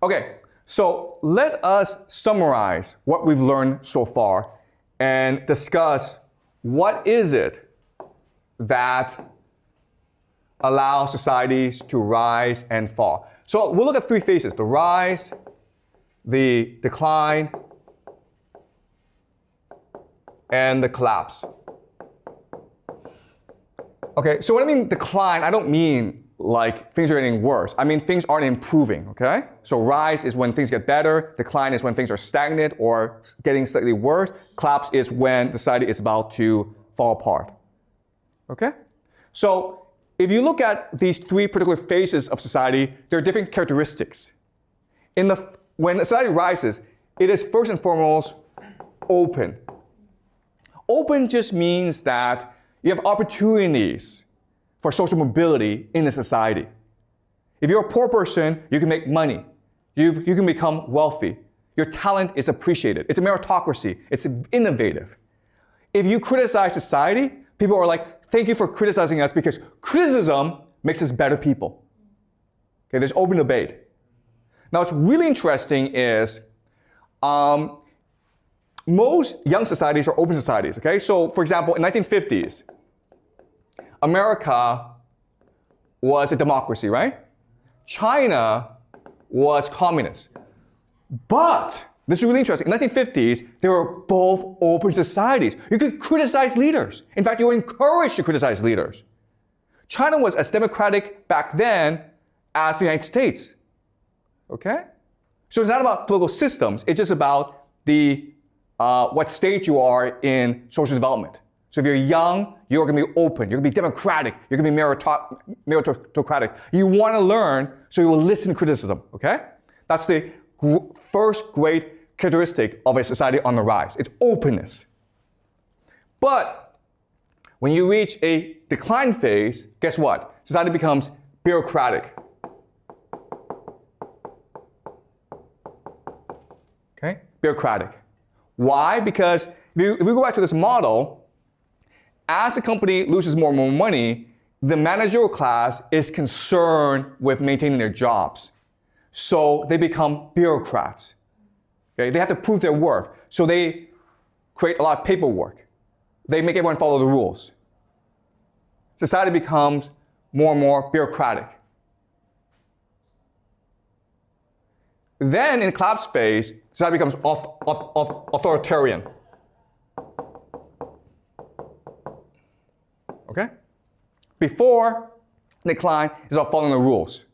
Okay, so let us summarize what we've learned so far and discuss what is it that allows societies to rise and fall. So we'll look at three phases: the rise, the decline, and the collapse. Okay, so when I mean decline, I don't mean like things are getting worse. I mean things aren't improving, okay? So rise is when things get better, decline is when things are stagnant or getting slightly worse, collapse is when society is about to fall apart, okay? So if you look at these three particular phases of society, there are different characteristics. When a society rises, it is first and foremost open. Open just means that you have opportunities for social mobility in the society. If you're a poor person, you can make money. You can become wealthy. Your talent is appreciated. It's a meritocracy. It's innovative. If you criticize society, people are like, thank you for criticizing us because criticism makes us better people. Okay, there's open debate. Now, what's really interesting is most young societies are open societies, okay? So, for example, in 1950s, America was a democracy, right? China was communist. But, this is really interesting, in the 1950s, they were both open societies. You could criticize leaders. In fact, you were encouraged to criticize leaders. China was as democratic back then as the United States, okay? So it's not about political systems, it's just about what stage you are in social development. So if you're young, you're going to be open, you're going to be democratic, you're going to be meritocratic. You want to learn, so you will listen to criticism, okay? That's the first great characteristic of a society on the rise. It's openness. But when you reach a decline phase, guess what? Society becomes bureaucratic. Okay? Bureaucratic. Why? Because if we go back to this model, as a company loses more and more money, the managerial class is concerned with maintaining their jobs. So they become bureaucrats. Okay? They have to prove their worth. So they create a lot of paperwork. They make everyone follow the rules. Society becomes more and more bureaucratic. Then in the collapse phase, society becomes authoritarian. Okay? Before decline, it's all following the rules.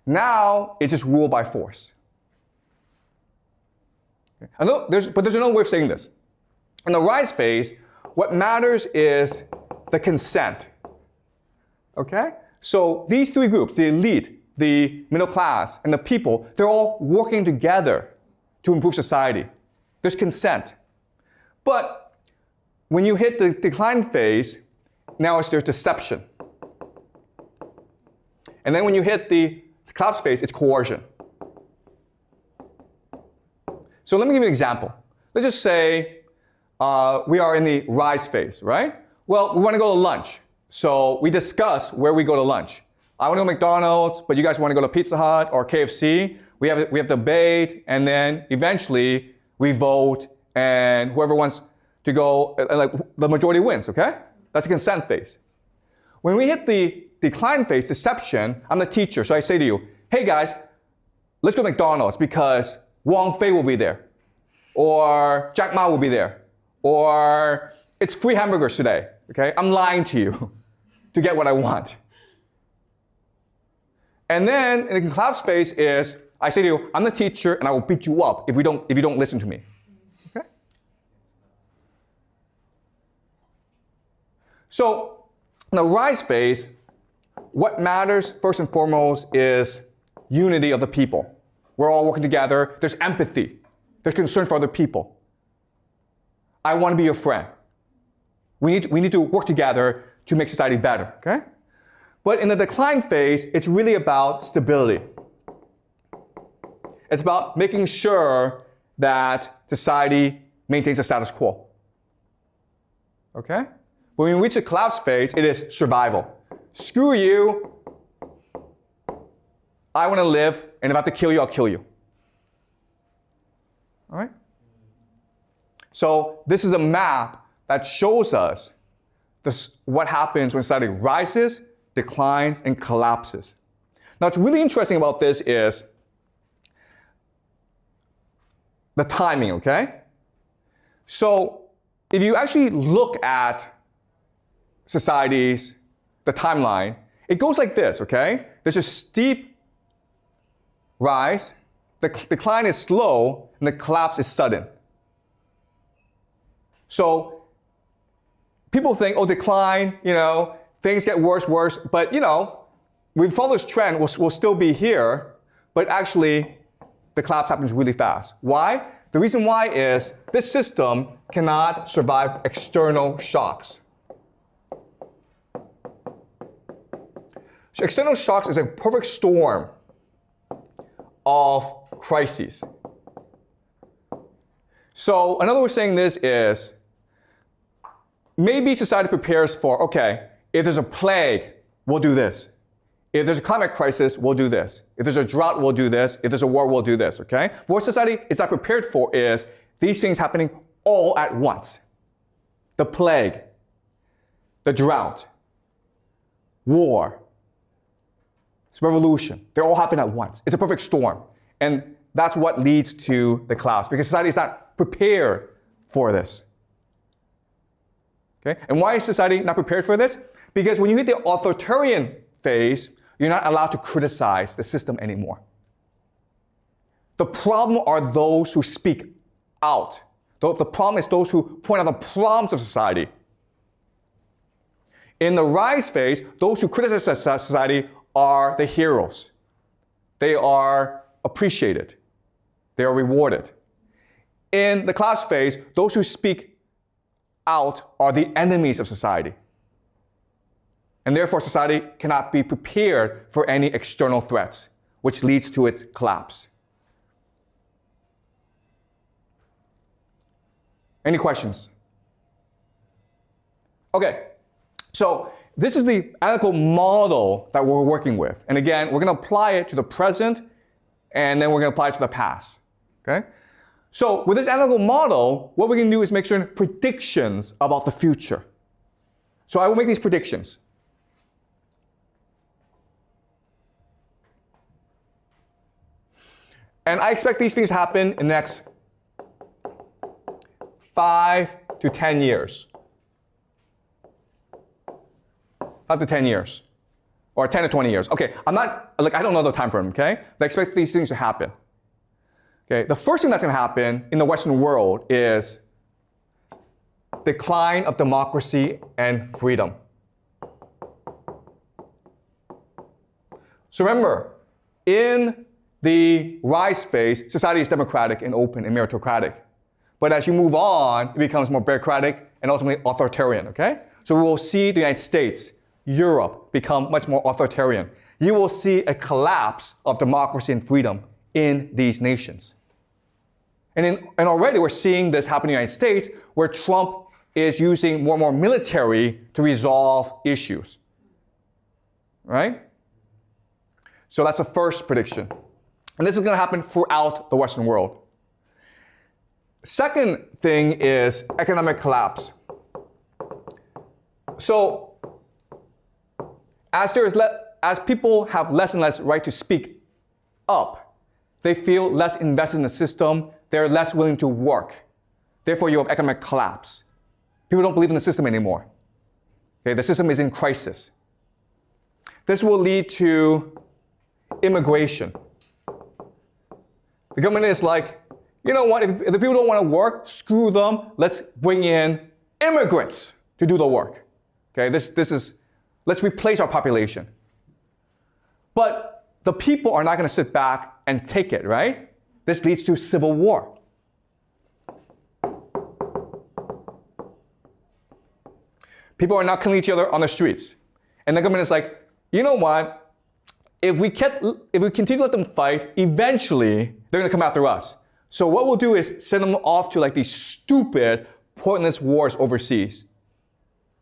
Now, it's just rule by force. Okay? But there's another way of saying this. In the rise phase, what matters is the consent. Okay? So these three groups, the elite, the middle class, and the people, they're all working together to improve society. There's consent. But when you hit the decline phase, now there's deception. And then when you hit the collapse phase, it's coercion. So let me give you an example. Let's just say we are in the rise phase, right? Well, we want to go to lunch. So we discuss where we go to lunch. I want to go to McDonald's, but you guys want to go to Pizza Hut or KFC. We have debate, and then eventually we vote, and whoever wants to go, like the majority wins, okay? That's the consent phase. When we hit the decline phase, deception, I'm the teacher, so I say to you, hey guys, let's go to McDonald's because Wang Fei will be there, or Jack Ma will be there, or it's free hamburgers today, okay? I'm lying to you to get what I want. And then in the collapse phase is, I say to you, I'm the teacher and I will beat you up if you don't listen to me. Okay? So in the rise phase, what matters first and foremost is unity of the people. We're all working together. There's empathy. There's concern for other people. I want to be your friend. We need to work together to make society better, okay? But in the decline phase, it's really about stability. It's about making sure that society maintains a status quo. Okay? When we reach the collapse phase, it is survival. Screw you. I want to live, and if I have to kill you, I'll kill you. All right? So this is a map that shows us what happens when society rises, declines, and collapses. Now, what's really interesting about this is the timing, okay? So if you actually look at societies, the timeline, it goes like this, okay? There's a steep rise, the decline is slow, and the collapse is sudden. So people think, oh, decline, things get worse, but we follow this trend, we'll still be here, but actually the collapse happens really fast. Why? The reason why is this system cannot survive external shocks. So external shocks is a perfect storm of crises. So another way of saying this is, maybe society prepares for, okay, if there's a plague, we'll do this. If there's a climate crisis, we'll do this. If there's a drought, we'll do this. If there's a war, we'll do this, okay? But what society is not prepared for is these things happening all at once. The plague, the drought, war, revolution, they all happen at once. It's a perfect storm. And that's what leads to the collapse, because society is not prepared for this. Okay? And why is society not prepared for this? Because when you hit the authoritarian phase, you're not allowed to criticize the system anymore. The problem are those who speak out. The problem is those who point out the problems of society. In the rise phase, those who criticize society are the heroes. They are appreciated. They are rewarded. In the collapse phase, those who speak out are the enemies of society. And therefore, society cannot be prepared for any external threats, which leads to its collapse. Any questions? Okay, so this is the analytical model that we're working with. And again, we're going to apply it to the present, and then we're going to apply it to the past. Okay? So with this analytical model, what we can do is make certain predictions about the future. So I will make these predictions. And I expect these things to happen in the next 5 to 10 years. 5 to 10 years. Or 10 to 20 years. Okay, I don't know the time frame, okay? But I expect these things to happen. Okay, the first thing that's going to happen in the Western world is decline of democracy and freedom. So remember, in the rise phase, society is democratic and open and meritocratic. But as you move on, it becomes more bureaucratic and ultimately authoritarian, okay? So we will see the United States, Europe become much more authoritarian. You will see a collapse of democracy and freedom in these nations. And already we're seeing this happen in the United States, where Trump is using more and more military to resolve issues. Right? So that's the first prediction. And this is going to happen throughout the Western world. Second thing is economic collapse. So as people have less and less right to speak up, they feel less invested in the system, they're less willing to work. Therefore, you have economic collapse. People don't believe in the system anymore. Okay, the system is in crisis. This will lead to immigration. The government is like, you know what, if the people don't want to work, screw them, let's bring in immigrants to do the work. Okay, let's replace our population. But the people are not going to sit back and take it, right? This leads to civil war. People are not killing each other on the streets. And the government is like, you know what? If we continue to let them fight, eventually they're going to come after us. So what we'll do is send them off to like these stupid, pointless wars overseas.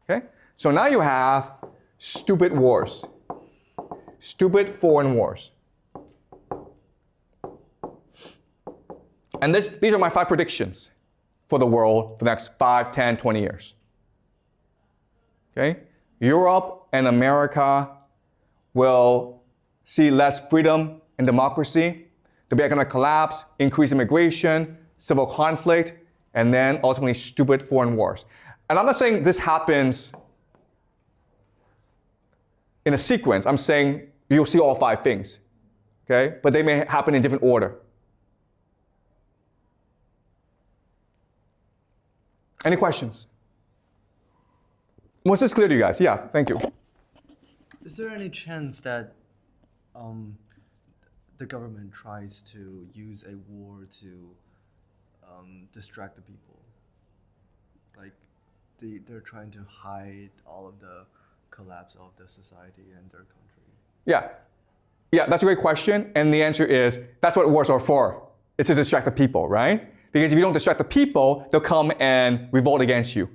Okay? So now you have stupid wars. Stupid foreign wars. And these are my 5 predictions for the world for the next 5, 10, 20 years. Okay? Europe and America will see less freedom and democracy. There'll be economic collapse, increased immigration, civil conflict, and then ultimately stupid foreign wars. And I'm not saying this happens in a sequence. I'm saying you'll see all 5 things. Okay? But they may happen in different order. Any questions? Was this clear to you guys? Yeah, thank you. Is there any chance that the government tries to use a war to distract the people? Like they're trying to hide all of the collapse of the society and their country? Yeah, that's a great question. And the answer is, that's what wars are for. It's to distract the people, right? Because if you don't distract the people, they'll come and revolt against you.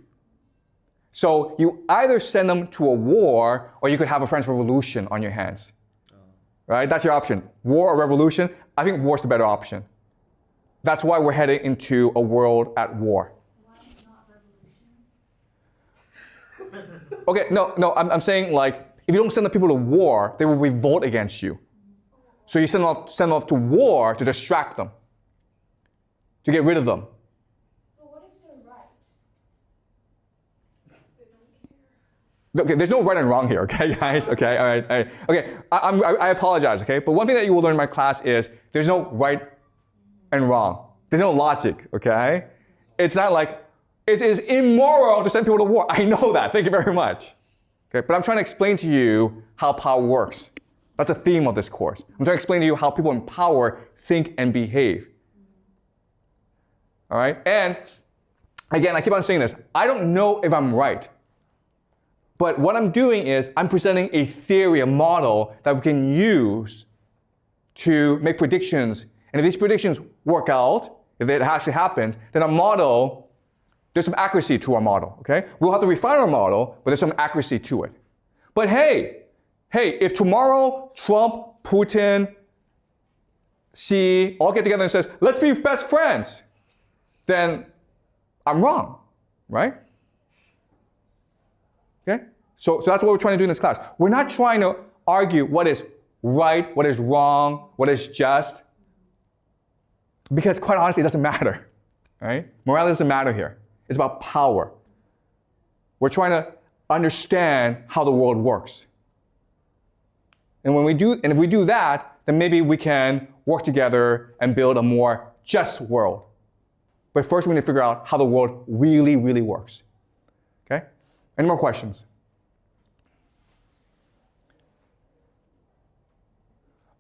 So you either send them to a war, or you could have a French Revolution on your hands. Right? That's your option. War or revolution? I think war's the better option. That's why we're heading into a world at war. Why not revolution? Okay, no, I'm saying, like, if you don't send the people to war, they will revolt against you. So you send them off to war to distract them, to get rid of them. But what if they're right? They don't care. Okay, there's no right and wrong here, okay, guys? Okay, all right. Okay, I apologize, okay? But one thing that you will learn in my class is there's no right and wrong. There's no logic, okay? It's not like it is immoral to send people to war. I know that. Thank you very much. Okay, but I'm trying to explain to you how power works. That's a theme of this course. I'm trying to explain to you how people in power think and behave. All right? And again, I keep on saying this. I don't know if I'm right. But what I'm doing is I'm presenting a theory, a model that we can use to make predictions. And if these predictions work out, if it actually happens, then our model, there's some accuracy to our model, okay? We'll have to refine our model, but there's some accuracy to it. But hey, if tomorrow Trump, Putin, Xi all get together and says, let's be best friends, then I'm wrong, right? Okay? So that's what we're trying to do in this class. We're not trying to argue what is right, what is wrong, what is just, because quite honestly, it doesn't matter, right? Morality doesn't matter here. It's about power. We're trying to understand how the world works. And if we do that, then maybe we can work together and build a more just world. But first we need to figure out how the world really, really works. Okay? Any more questions?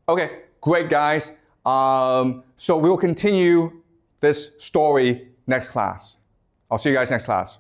Okay, great guys. So we will continue this story next class. I'll see you guys next class.